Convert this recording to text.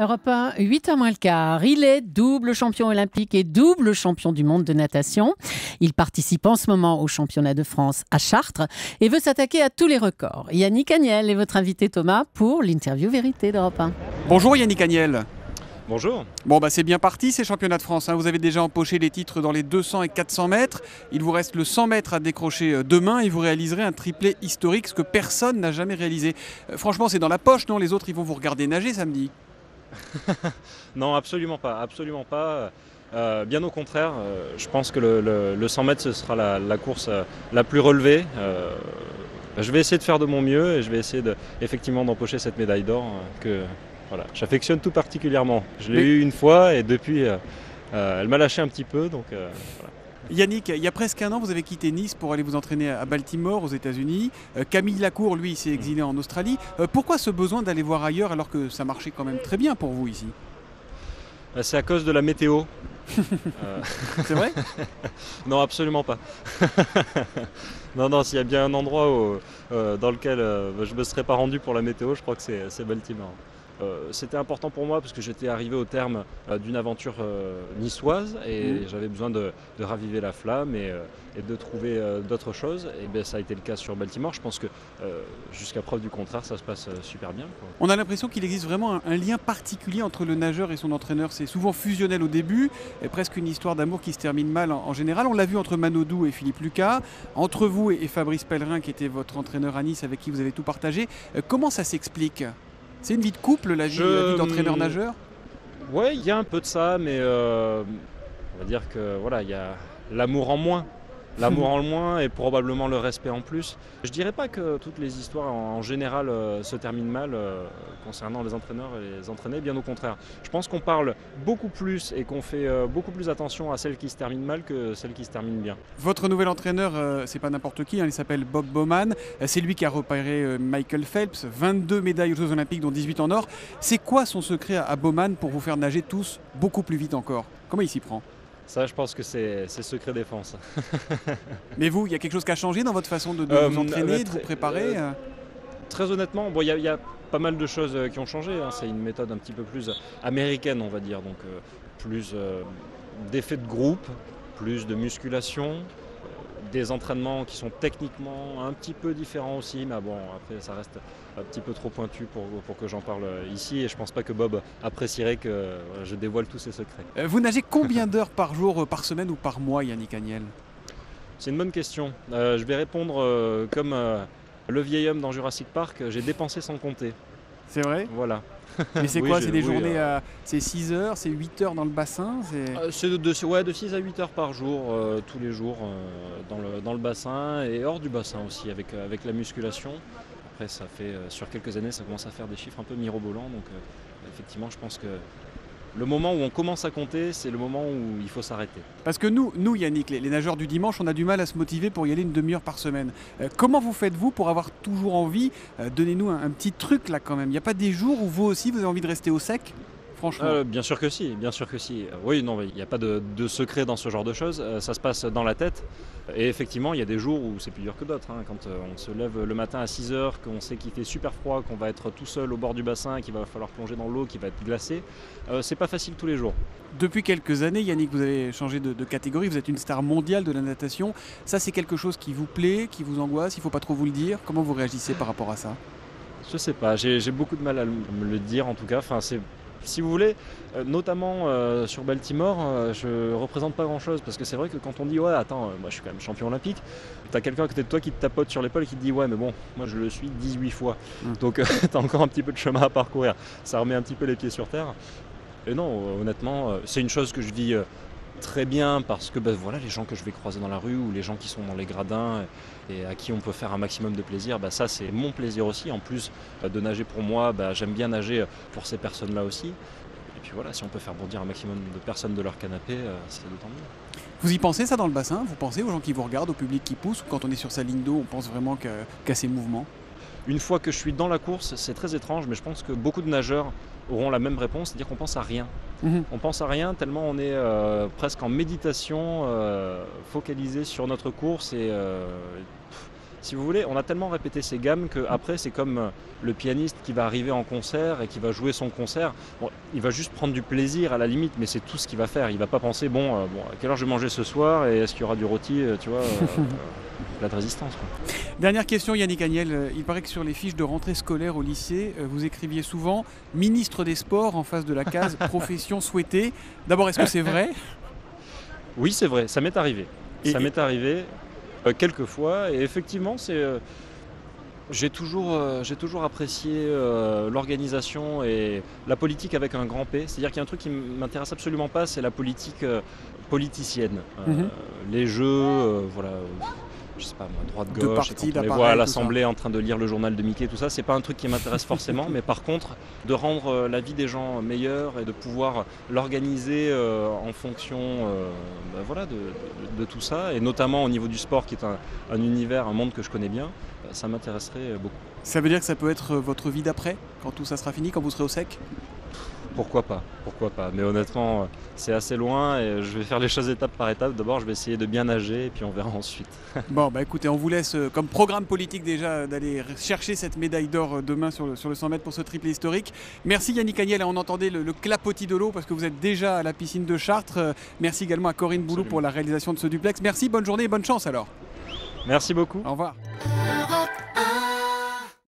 Europe 1, 8h moins le quart. Il est double champion olympique et double champion du monde de natation. Il participe en ce moment au championnat de France à Chartres et veut s'attaquer à tous les records. Yannick Agnel est votre invité Thomas pour l'interview vérité d'Europe 1. Bonjour Yannick Agnel. Bonjour. Bon c'est bien parti ces championnats de France. Vous avez déjà empoché les titres dans les 200 et 400 mètres. Il vous reste le 100 mètres à décrocher demain et vous réaliserez un triplé historique, ce que personne n'a jamais réalisé. Franchement, c'est dans la poche, non? Les autres, ils vont vous regarder nager samedi. Non, absolument pas. Absolument pas. Bien au contraire, je pense que le 100 mètres, ce sera la course la plus relevée. Je vais essayer de faire de mon mieux et je vais essayer effectivement d'empocher cette médaille d'or que voilà, j'affectionne tout particulièrement. Je l'ai eu une fois et depuis, elle m'a lâché un petit peu. Donc, voilà. Yannick, il y a presque un an, vous avez quitté Nice pour aller vous entraîner à Baltimore, aux États-Unis. Camille Lacour, lui, s'est exilé en Australie. Pourquoi ce besoin d'aller voir ailleurs alors que ça marchait quand même très bien pour vous ici? C'est à cause de la météo. C'est vrai? Non, absolument pas. Non, s'il y a bien un endroit dans lequel je ne me serais pas rendu pour la météo, je crois que c'est Baltimore. C'était important pour moi parce que j'étais arrivé au terme d'une aventure niçoise et j'avais besoin de raviver la flamme et de trouver d'autres choses. Et bien, ça a été le cas sur Baltimore. Je pense que jusqu'à preuve du contraire, ça se passe super bien, quoi. On a l'impression qu'il existe vraiment un lien particulier entre le nageur et son entraîneur. C'est souvent fusionnel au début, et presque une histoire d'amour qui se termine mal en général. On l'a vu entre Manodou et Philippe Lucas, entre vous et Fabrice Pellerin qui était votre entraîneur à Nice avec qui vous avez tout partagé. Comment ça s'explique? C'est une vie de couple, la vie d'entraîneur-nageur? Ouais, il y a un peu de ça, mais on va dire que voilà, il y a l'amour en moins. L'amour en moins et probablement le respect en plus. Je dirais pas que toutes les histoires en général se terminent mal concernant les entraîneurs et les entraînés, bien au contraire. Je pense qu'on parle beaucoup plus et qu'on fait beaucoup plus attention à celles qui se terminent mal que celles qui se terminent bien. Votre nouvel entraîneur, c'est pas n'importe qui, il s'appelle Bob Bowman. C'est lui qui a repéré Michael Phelps, 22 médailles aux Jeux Olympiques dont 18 en or. C'est quoi son secret à Bowman pour vous faire nager tous beaucoup plus vite encore? Comment il s'y prend? Ça, je pense que c'est secret défense. Mais vous, il y a quelque chose qui a changé dans votre façon de vous entraîner, de vous préparer? Très honnêtement, il y a pas mal de choses qui ont changé. C'est une méthode un petit peu plus américaine, on va dire. Donc plus d'effets de groupe, plus de musculation, des entraînements qui sont techniquement un petit peu différents aussi. Mais bon, après, ça reste un petit peu trop pointu pour que j'en parle ici. Et je pense pas que Bob apprécierait que je dévoile tous ses secrets. Vous nagez combien d'heures par jour, par semaine ou par mois, Yannick Agnel? C'est une bonne question. Je vais répondre comme le vieil homme dans Jurassic Park. J'ai dépensé sans compter. C'est vrai? Voilà. Mais c'est quoi? C'est des journées à... C'est 6 heures, c'est 8 heures dans le bassin? C'est de 6 à 8 heures par jour, tous les jours, dans le bassin et hors du bassin aussi, avec la musculation. Après, ça fait, sur quelques années, ça commence à faire des chiffres un peu mirobolants. Donc, effectivement, je pense que le moment où on commence à compter, c'est le moment où il faut s'arrêter. Parce que nous Yannick, les nageurs du dimanche, on a du mal à se motiver pour y aller une demi-heure par semaine. Comment vous faites-vous pour avoir toujours envie? Donnez-nous un petit truc là quand même. Il n'y a pas des jours où vous aussi, vous avez envie de rester au sec? Franchement. Bien sûr que si, bien sûr que si. Oui, non, il n'y a pas de secret dans ce genre de choses. Ça se passe dans la tête. Et effectivement, il y a des jours où c'est plus dur que d'autres. Quand on se lève le matin à 6 heures, qu'on sait qu'il fait super froid, qu'on va être tout seul au bord du bassin, qu'il va falloir plonger dans l'eau, qui va être glacée, c'est pas facile tous les jours. Depuis quelques années, Yannick, vous avez changé de catégorie. Vous êtes une star mondiale de la natation. Ça, c'est quelque chose qui vous plaît, qui vous angoisse? Il ne faut pas trop vous le dire. Comment vous réagissez par rapport à ça? Je sais pas. J'ai beaucoup de mal à me le dire en tout cas. Si vous voulez, notamment sur Baltimore, je représente pas grand-chose parce que c'est vrai que quand on dit ouais attends, moi je suis quand même champion olympique, t'as quelqu'un à côté de toi qui te tapote sur l'épaule et qui te dit ouais mais bon, moi je le suis 18 fois, donc t'as encore un petit peu de chemin à parcourir, ça remet un petit peu les pieds sur terre. Et non, honnêtement, c'est une chose que je vis très bien parce que voilà, les gens que je vais croiser dans la rue ou les gens qui sont dans les gradins et à qui on peut faire un maximum de plaisir, ça c'est mon plaisir aussi. En plus de nager pour moi, j'aime bien nager pour ces personnes-là aussi. Et puis voilà, si on peut faire bondir un maximum de personnes de leur canapé, c'est d'autant mieux. Vous y pensez ça dans le bassin? Vous pensez aux gens qui vous regardent, au public qui pousse? Ou quand on est sur sa ligne d'eau, on pense vraiment qu'à ces mouvements? Une fois que je suis dans la course, c'est très étrange, mais je pense que beaucoup de nageurs auront la même réponse, c'est-à-dire qu'on pense à rien. On pense à rien tellement on est presque en méditation, focalisé sur notre course et si vous voulez, on a tellement répété ces gammes qu'après, c'est comme le pianiste qui va arriver en concert et qui va jouer son concert. Bon, il va juste prendre du plaisir à la limite, mais c'est tout ce qu'il va faire. Il va pas penser, bon, à quelle heure je vais manger ce soir et est-ce qu'il y aura du rôti, tu vois, plat de résistance, quoi. Dernière question, Yannick Agnel. Il paraît que sur les fiches de rentrée scolaire au lycée, vous écriviez souvent « ministre des Sports » en face de la case « profession souhaitée ». D'abord, est-ce que c'est vrai ? Oui, c'est vrai, ça m'est arrivé. Et- Ça m'est arrivé quelques fois et effectivement, j'ai toujours apprécié l'organisation et la politique avec un grand P. C'est-à-dire qu'il y a un truc qui m'intéresse absolument pas, c'est la politique politicienne. Mhm. Les jeux, voilà, je sais pas moi, De droite-gauche, partis, et quand on les d'appareils, voit à tout l'Assemblée en train de lire le journal de Mickey, tout ça, c'est pas un truc qui m'intéresse forcément, mais par contre, de rendre la vie des gens meilleure et de pouvoir l'organiser en fonction voilà, de tout ça, et notamment au niveau du sport qui est un univers, un monde que je connais bien, ça m'intéresserait beaucoup. Ça veut dire que ça peut être votre vie d'après, quand tout ça sera fini, quand vous serez au sec ? Pourquoi pas, mais honnêtement, c'est assez loin et je vais faire les choses étape par étape. D'abord, je vais essayer de bien nager et puis on verra ensuite. Bon, bah écoutez, on vous laisse comme programme politique déjà d'aller chercher cette médaille d'or demain sur le 100 mètres pour ce triplé historique. Merci Yannick Agnel, on entendait le clapotis de l'eau parce que vous êtes déjà à la piscine de Chartres. Merci également à Corinne Boulou Absolument. pour la réalisation de ce duplex. Merci, bonne journée et bonne chance alors. Merci beaucoup. Au revoir.